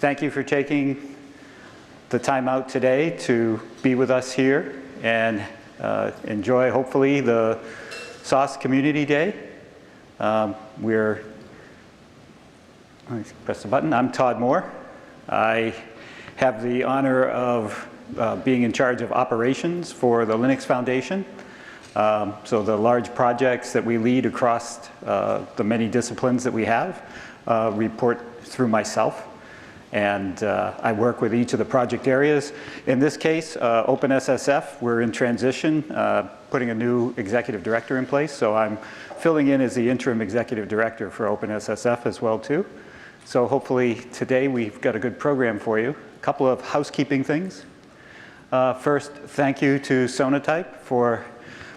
Thank you for taking the time out today to be with us here and enjoy, hopefully, the SOS Community Day. Let me press the button. I'm Todd Moore. I have the honor of being in charge of operations for the Linux Foundation. So the large projects that we lead across the many disciplines that we have report through myself. And I work with each of the project areas. In this case, OpenSSF, we're in transition, putting a new executive director in place. So I'm filling in as the interim executive director for OpenSSF as well too. So hopefully today we've got a good program for you. A couple of housekeeping things. First, thank you to Sonatype for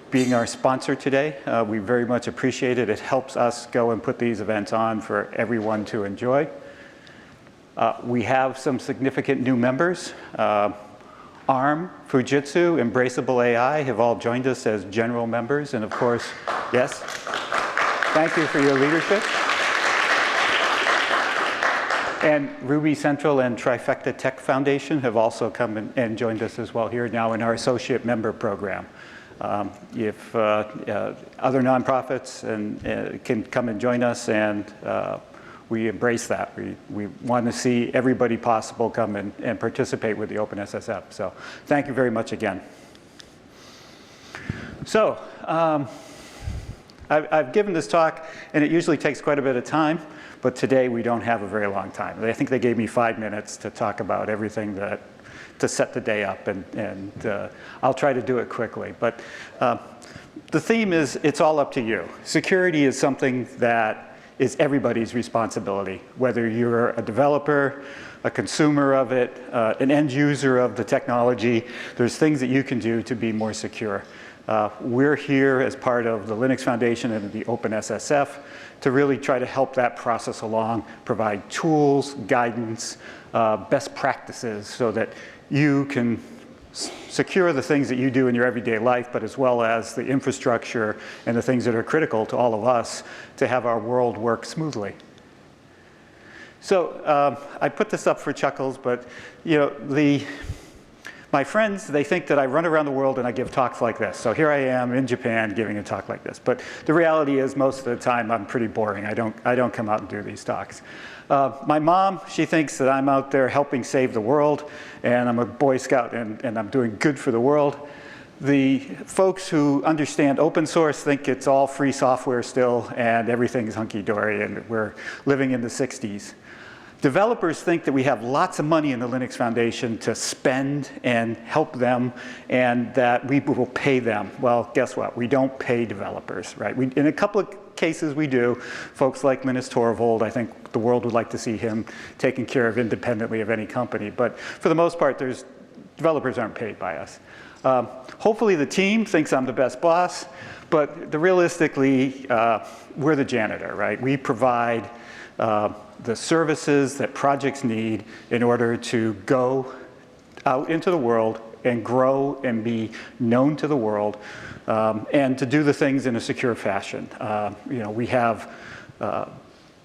being our sponsor today. We very much appreciate it. It helps us go and put these events on for everyone to enjoy. We have some significant new members. ARM, Fujitsu, Embraceable AI have all joined us as general members. And of course, yes, thank you for your leadership. And Ruby Central and Trifecta Tech Foundation have also come and joined us as well here now in our associate member program. If other nonprofits can come and join us, and we embrace that. We want to see everybody possible come and participate with the OpenSSF. So thank you very much again. So I've given this talk, and it usually takes quite a bit of time, but today we don't have a very long time. I think they gave me 5 minutes to talk about everything to set the day up, and I'll try to do it quickly. But the theme is, it's all up to you. Security is something that is everybody's responsibility, whether you're a developer, a consumer of it, an end user of the technology. There's things that you can do to be more secure. We're here as part of the Linux Foundation and the OpenSSF to really try to help that process along, provide tools, guidance, best practices so that you can secure the things that you do in your everyday life, but as well as the infrastructure and the things that are critical to all of us to have our world work smoothly. So I put this up for chuckles, but you know, my friends, they think that I run around the world and I give talks like this. So here I am in Japan giving a talk like this. But the reality is most of the time I'm pretty boring. I don't come out and do these talks. My mom, she thinks that I'm out there helping save the world, and I'm a Boy Scout and I'm doing good for the world. The folks who understand open source think it's all free software still and everything's hunky-dory and we're living in the 60s. Developers think that we have lots of money in the Linux Foundation to spend and help them, and that we will pay them. Well, guess what? We don't pay developers, right? In a couple of cases we do. Folks like Linus Torvald, I think the world would like to see him taken care of independently of any company. But for the most part, developers aren't paid by us. Hopefully the team thinks I'm the best boss, but realistically, we're the janitor, right? We provide the services that projects need in order to go out into the world and grow and be known to the world, and to do the things in a secure fashion. You know, we have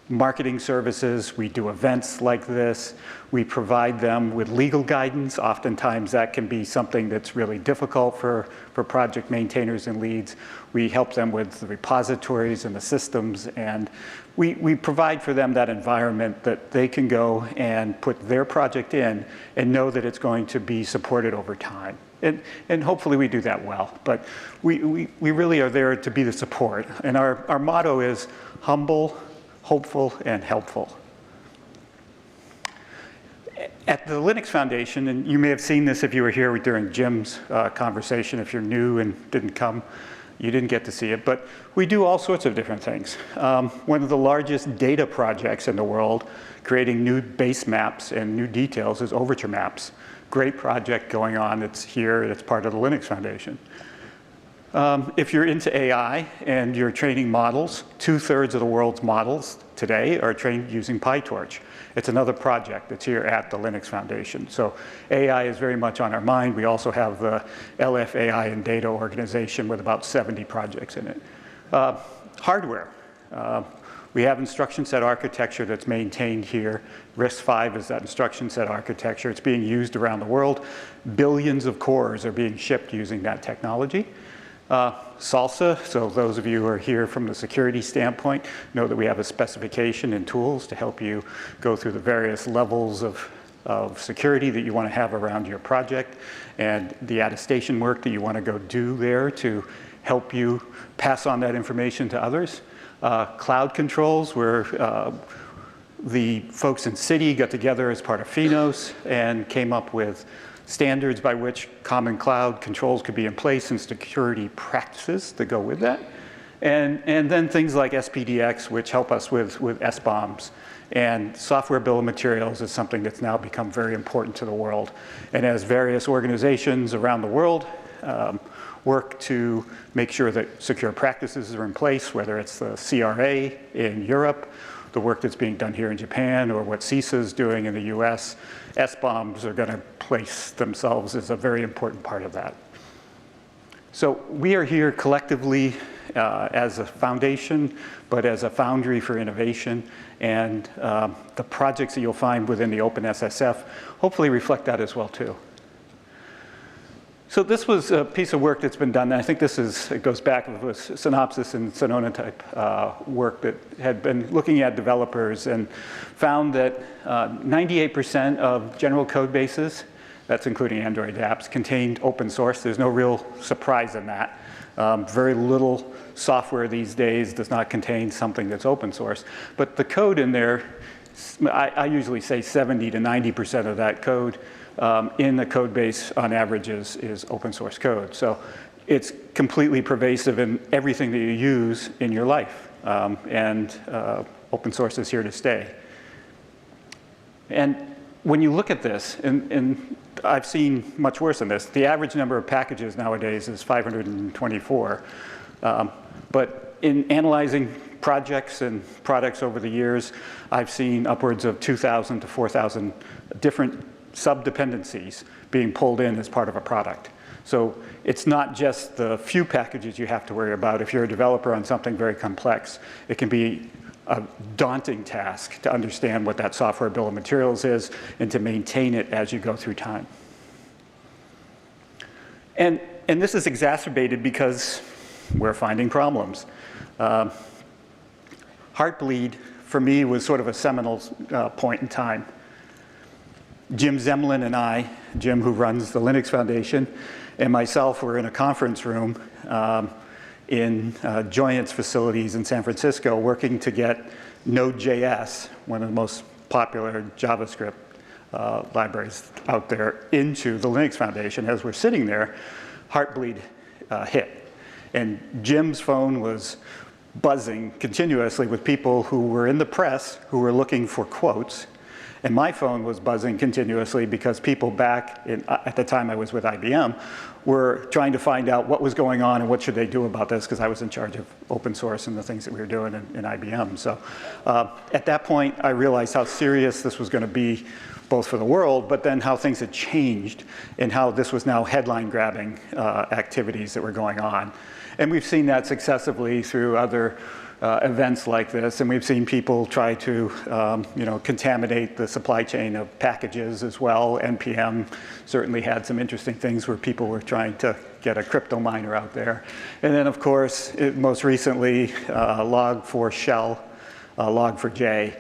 marketing services, we do events like this, we provide them with legal guidance. Oftentimes that can be something that's really difficult for project maintainers and leads. We help them with the repositories and the systems, and we provide for them that environment that they can go and put their project in and know that it's going to be supported over time. And hopefully we do that well, but we really are there to be the support. And our motto is humble, hopeful, and helpful. At the Linux Foundation, and you may have seen this if you were here during Jim's conversation, if you're new and didn't come, you didn't get to see it, but we do all sorts of different things. One of the largest data projects in the world, creating new base maps and new details, is Overture Maps. Great project going on. It's here, it's part of the Linux Foundation. If you're into AI and you're training models, 2/3 of the world's models today are trained using PyTorch. It's another project that's here at the Linux Foundation. So AI is very much on our mind. We also have the LF AI and Data organization with about 70 projects in it. Hardware. We have instruction set architecture that's maintained here. RISC-V is that instruction set architecture. It's being used around the world. Billions of cores are being shipped using that technology. SALSA, so those of you who are here from the security standpoint know that we have a specification and tools to help you go through the various levels of security that you want to have around your project, and the attestation work that you want to go do there to help you pass on that information to others. Cloud controls, where the folks in Citi got together as part of Finos and came up with standards by which common cloud controls could be in place and security practices that go with that. And then things like SPDX, which help us with SBOMs. And software bill of materials is something that's now become very important to the world. And as various organizations around the world work to make sure that secure practices are in place, whether it's the CRA in Europe, the work that's being done here in Japan, or what CISA is doing in the US, SBOMs are going to place themselves as a very important part of that. So we are here collectively as a foundation, but as a foundry for innovation, and the projects that you'll find within the OpenSSF hopefully reflect that as well too. So this was a piece of work that's been done, and I think it goes back with Synopsys and Sonona type work that had been looking at developers and found that 98% of general code bases, that's including Android apps, contained open source. There's no real surprise in that. Very little software these days does not contain something that's open source. But the code in there, I usually say 70 to 90% of that code in the code base on average is open source code. So it's completely pervasive in everything that you use in your life. Open source is here to stay. And when you look at this, and I've seen much worse than this, the average number of packages nowadays is 524. But in analyzing projects and products over the years, I've seen upwards of 2,000 to 4,000 different sub-dependencies being pulled in as part of a product. So it's not just the few packages you have to worry about. If you're a developer on something very complex, it can be a daunting task to understand what that software bill of materials is and to maintain it as you go through time. And this is exacerbated because we're finding problems. Heartbleed, for me, was sort of a seminal point in time. Jim Zemlin and I, Jim who runs the Linux Foundation, and myself were in a conference room in Joyent's facilities in San Francisco working to get Node.js, one of the most popular JavaScript libraries out there, into the Linux Foundation. As we're sitting there, Heartbleed hit. And Jim's phone was buzzing continuously with people who were in the press who were looking for quotes. And my phone was buzzing continuously because people back at the time I was with IBM were trying to find out what was going on and what should they do about this, because I was in charge of open source and the things that we were doing in IBM. So at that point, I realized how serious this was going to be, both for the world, but then how things had changed and how this was now headline-grabbing activities that were going on. And we've seen that successively through other events like this, and we've seen people try to contaminate the supply chain of packages as well. NPM certainly had some interesting things where people were trying to get a crypto miner out there. And then, of course, most recently, Log4Shell, Log4j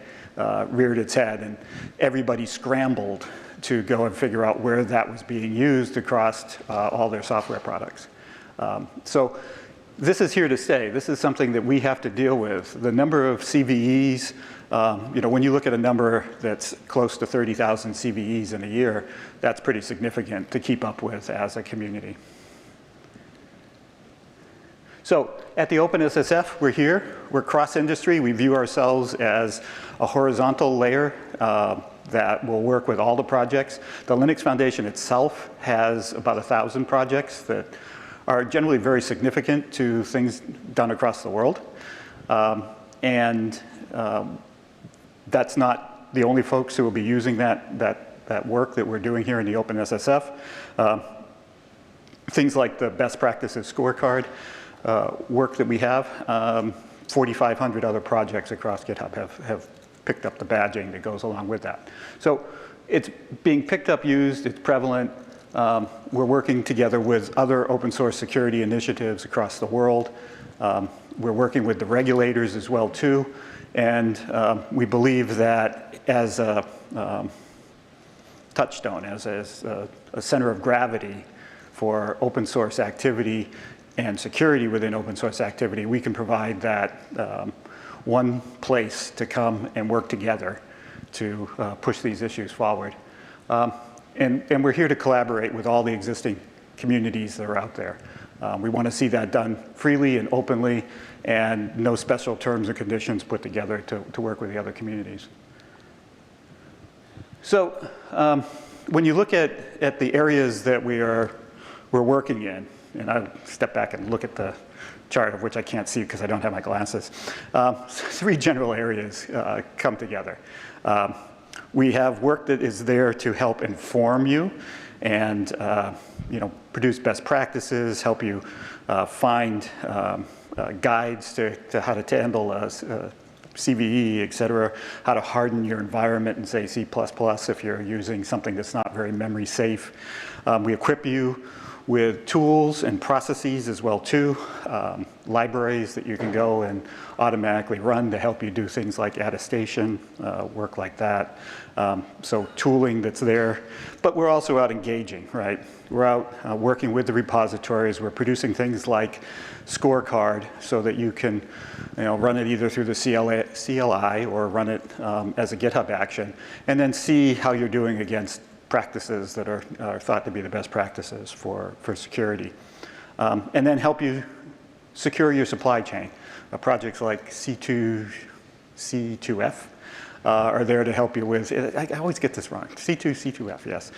reared its head, and everybody scrambled to go and figure out where that was being used across all their software products. So this is here to stay. This is something that we have to deal with. The number of CVEs, when you look at a number that's close to 30,000 CVEs in a year, that's pretty significant to keep up with as a community. So at the OpenSSF, we're here. We're cross-industry. We view ourselves as a horizontal layer that will work with all the projects. The Linux Foundation itself has about 1,000 projects that are generally very significant to things done across the world. That's not the only folks who will be using that work that we're doing here in the OpenSSF. Things like the best practices scorecard work that we have 4,500 other projects across GitHub have picked up the badging that goes along with that. So it's being picked up, used, it's prevalent. We're working together with other open source security initiatives across the world. We're working with the regulators as well too. And we believe that as a touchstone, as a center of gravity for open source activity and security within open source activity, we can provide that one place to come and work together to push these issues forward. And we're here to collaborate with all the existing communities that are out there. We want to see that done freely and openly, and no special terms and conditions put together to work with the other communities. So when you look at the areas that we're working in, and I'll step back and look at the chart, of which I can't see because I don't have my glasses. 3 general areas come together. We have work that is there to help inform you and produce best practices, help you find guides to how to handle CVE, et cetera, how to harden your environment in, say, C++ if you're using something that's not very memory safe. We equip you with tools and processes as well too, libraries that you can go and automatically run to help you do things like attestation, work like that. So tooling that's there, but we're also out engaging, right? We're out working with the repositories. We're producing things like Scorecard so that you can run it either through the CLI or run it as a GitHub action, and then see how you're doing against practices that are thought to be the best practices for security. And then help you secure your supply chain. Projects like C2F are there to help you with, I always get this wrong, C2F, yes.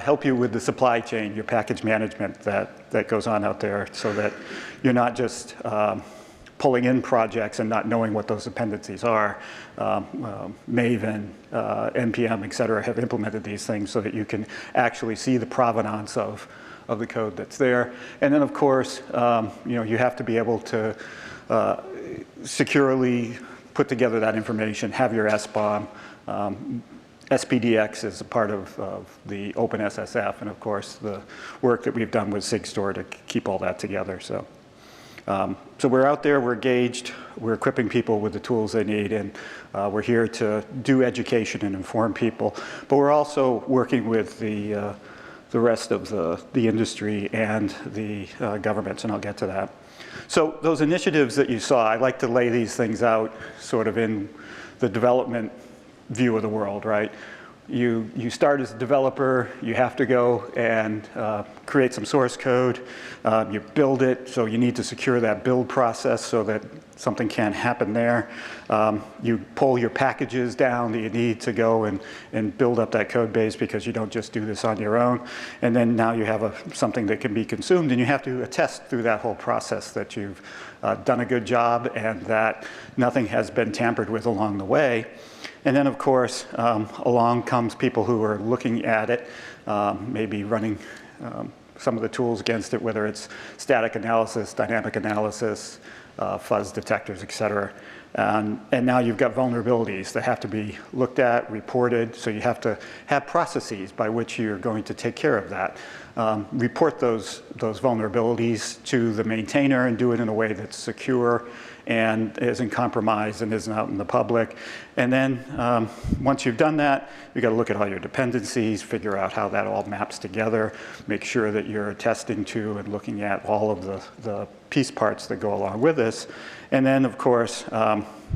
Help you with the supply chain, your package management that goes on out there so that you're not just pulling in projects and not knowing what those dependencies are. Maven, NPM, et cetera, have implemented these things so that you can actually see the provenance of the code that's there. And then, of course, you have to be able to securely put together that information, have your SBOM. SPDX is a part of the OpenSSF, and of course, the work that we've done with SigStore to keep all that together. So we're out there, we're engaged, we're equipping people with the tools they need, and we're here to do education and inform people. But we're also working with the rest of the industry and the governments, and I'll get to that. So those initiatives that you saw, I like to lay these things out sort of in the development view of the world, right? You start as a developer, you have to go and create some source code, you build it, so you need to secure that build process so that something can't happen there. You pull your packages down that you need to go and build up that code base because you don't just do this on your own. And then now you have something that can be consumed, and you have to attest through that whole process that you've done a good job and that nothing has been tampered with along the way. And then, of course, along comes people who are looking at it, maybe running some of the tools against it, whether it's static analysis, dynamic analysis, fuzz detectors, et cetera. And now you've got vulnerabilities that have to be looked at, reported, so you have to have processes by which you're going to take care of that. Report those vulnerabilities to the maintainer and do it in a way that's secure and isn't compromised and isn't out in the public. And then once you've done that, you've got to look at all your dependencies, figure out how that all maps together, make sure that you're attesting to and looking at all of the piece parts that go along with this. And then, of course,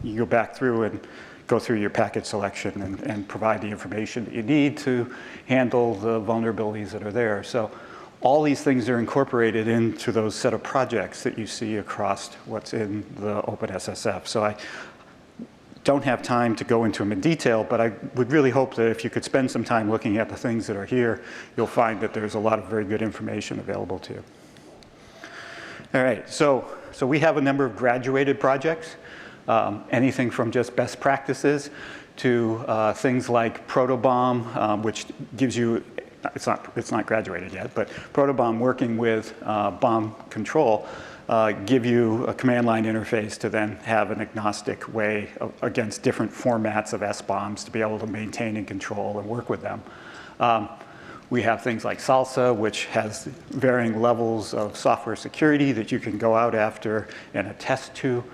you go back through and go through your package selection and provide the information that you need to handle the vulnerabilities that are there. So all these things are incorporated into those set of projects that you see across what's in the OpenSSF. So I don't have time to go into them in detail, but I would really hope that if you could spend some time looking at the things that are here, you'll find that there's a lot of very good information available to you. All right, so we have a number of graduated projects, anything from just best practices to things like Protobomb, which gives you, it's not graduated yet, but Protobomb working with bomb control give you a command line interface to then have an agnostic way against different formats of SBOMs to be able to maintain and control and work with them. We have things like Salsa, which has varying levels of software security that you can go out after and attest to.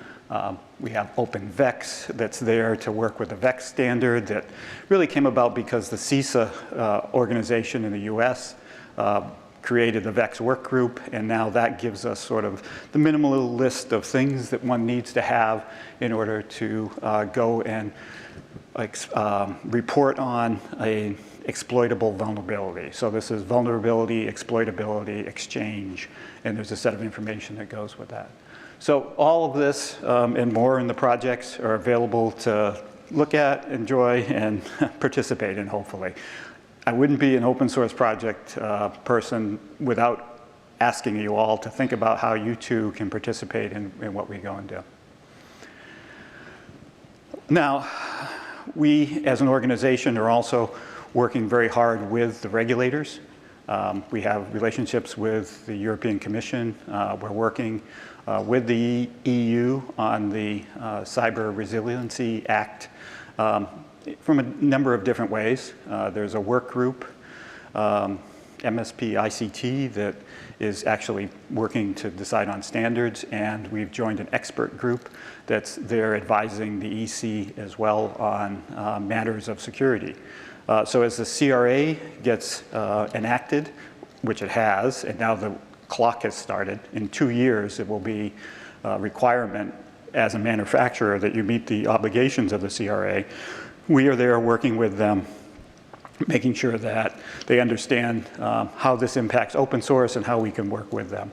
We have OpenVex that's there to work with the VEX standard that really came about because the CISA organization in the US created the VEX work group, and now that gives us sort of the minimal list of things that one needs to have in order to go and report on a exploitable vulnerability. So this is vulnerability, exploitability, exchange, and there's a set of information that goes with that. So all of this and more in the projects are available to look at, enjoy, and participate in, hopefully. I wouldn't be an open source project person without asking you all to think about how you too can participate in what we go and do. Now, we as an organization are also working very hard with the regulators. We have relationships with the European Commission. We're working with the EU on the Cyber Resiliency Act from a number of different ways. There's a work group, MSP ICT, that is actually working to decide on standards, and we've joined an expert group that's there advising the EC as well on matters of security. So as the CRA gets enacted, which it has, and now the clock has started, in 2 years it will be a requirement as a manufacturer that you meet the obligations of the CRA. We are there working with them, making sure that they understand how this impacts open source and how we can work with them.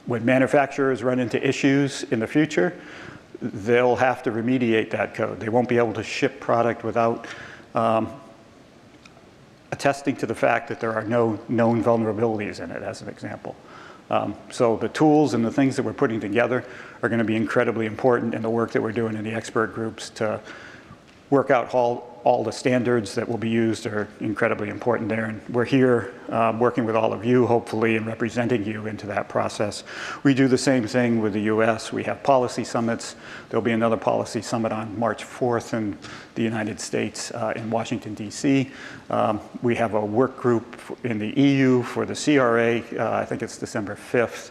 When manufacturers run into issues in the future, they'll have to remediate that code. They won't be able to ship product without attesting to the fact that there are no known vulnerabilities in it, as an example. So the tools and the things that we're putting together are going to be incredibly important in the work that we're doing in the expert groups to work out all the standards that will be used are incredibly important there. And we're here working with all of you, hopefully, and representing you into that process. We do the same thing with the US. We have policy summits. There'll be another policy summit on March 4th in the United States in Washington, DC. We have a work group in the EU for the CRA. I think it's December 5th.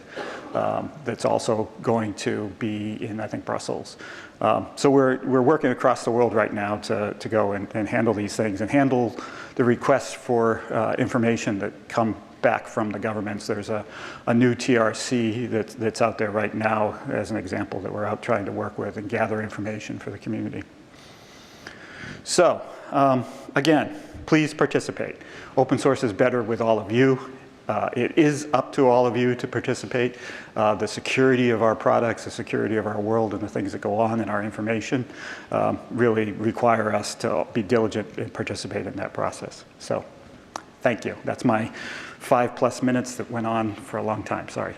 That's also going to be in, I think, Brussels. So we're working across the world right now to go and handle these things and handle the requests for information that come back from the governments. There's a new TRC that's out there right now, as an example, that we're out trying to work with and gather information for the community. So again, please participate. Open source is better with all of you. It is up to all of you to participate. The security of our products, the security of our world, and the things that go on in our information really require us to be diligent and participate in that process. So thank you. That's my 5+ minutes that went on for a long time. Sorry.